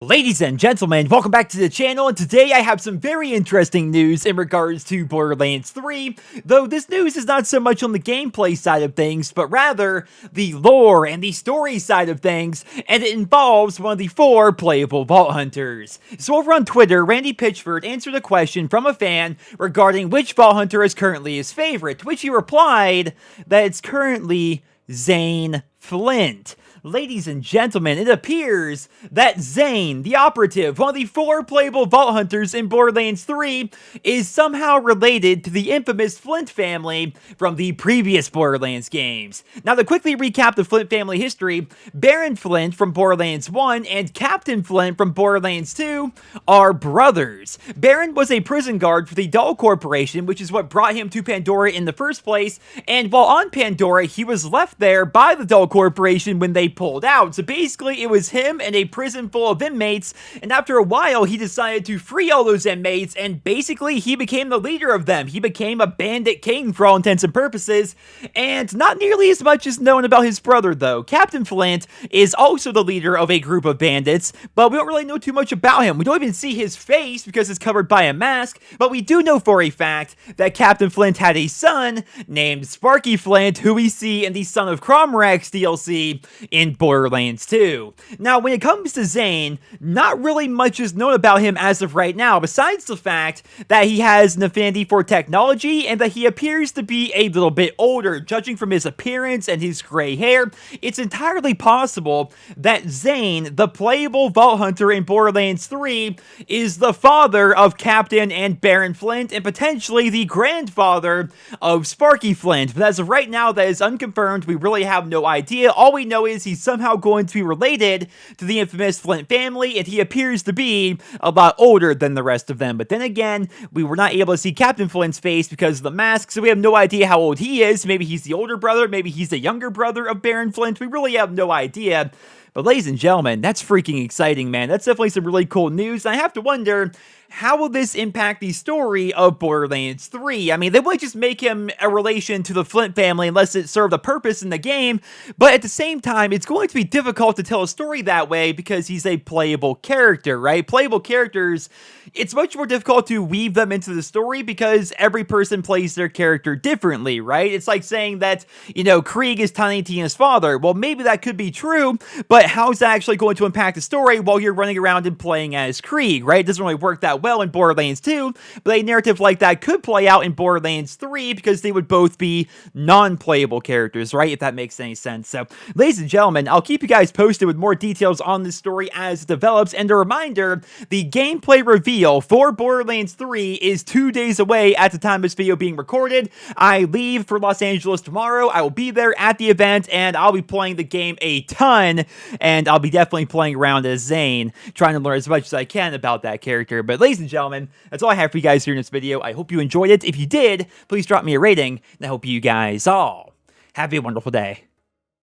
Ladies and gentlemen, welcome back to the channel, and today I have some very interesting news in regards to Borderlands 3, though this news is not so much on the gameplay side of things, but rather the lore and the story side of things, and it involves one of the 4 playable Vault Hunters. So over on Twitter, Randy Pitchford answered a question from a fan regarding which Vault Hunter is currently his favorite, to which he replied that it's currently Zane Flint. Ladies and gentlemen, it appears that Zane the Operative, one of the 4 playable Vault Hunters in Borderlands 3, is somehow related to the infamous Flint family from the previous Borderlands games. Now, to quickly recap the Flint family history, Baron Flint from Borderlands 1 and Captain Flint from Borderlands 2 are brothers. Baron was a prison guard for the Dahl Corporation, which is what brought him to Pandora in the first place, and while on Pandora, he was left there by the Dahl Corporation when they pulled out. So basically, it was him and a prison full of inmates, and after a while, he decided to free all those inmates, and basically, he became the leader of them. He became a bandit king for all intents and purposes, and not nearly as much is known about his brother, though. Captain Flint is also the leader of a group of bandits, but we don't really know too much about him. We don't even see his face because it's covered by a mask, but we do know for a fact that Captain Flint had a son named Sparky Flint, who we see in the Son of Cromrax DLC in Borderlands 2. Now, when it comes to Zane, not really much is known about him as of right now, besides the fact that he has an affinity for technology and that he appears to be a little bit older. Judging from his appearance and his gray hair, it's entirely possible that Zane, the playable Vault Hunter in Borderlands 3, is the father of Captain and Baron Flint, and potentially the grandfather of Sparky Flint. But as of right now, that is unconfirmed. We really have no idea. All we know is he's somehow going to be related to the infamous Flint family, and he appears to be a lot older than the rest of them. But then again, we were not able to see Captain Flint's face because of the mask, so we have no idea how old he is. Maybe he's the older brother, maybe he's the younger brother of Baron Flint. We really have no idea. But ladies and gentlemen, that's freaking exciting, man. That's definitely some really cool news. And I have to wonder, how will this impact the story of Borderlands 3? I mean, they might just make him a relation to the Flint family unless it served a purpose in the game, but at the same time, it's going to be difficult to tell a story that way because he's a playable character, right? Playable characters, it's much more difficult to weave them into the story because every person plays their character differently, right? It's like saying that, you know, Krieg is Tiny Tina's father. Well, maybe that could be true, but how's that actually going to impact the story while you're running around and playing as Krieg, right? It doesn't really work that well in Borderlands 2, but a narrative like that could play out in Borderlands 3 because they would both be non-playable characters, right? If that makes any sense. So, ladies and gentlemen, I'll keep you guys posted with more details on this story as it develops, and a reminder, the gameplay reveal for Borderlands 3 is 2 days away at the time this video being recorded. I leave for Los Angeles tomorrow. I will be there at the event, and I'll be playing the game a ton, and I'll be definitely playing around as Zane, trying to learn as much as I can about that character. But ladies and gentlemen, that's all I have for you guys here in this video. I hope you enjoyed it. If you did, please drop me a rating, and I hope you guys all have a wonderful day.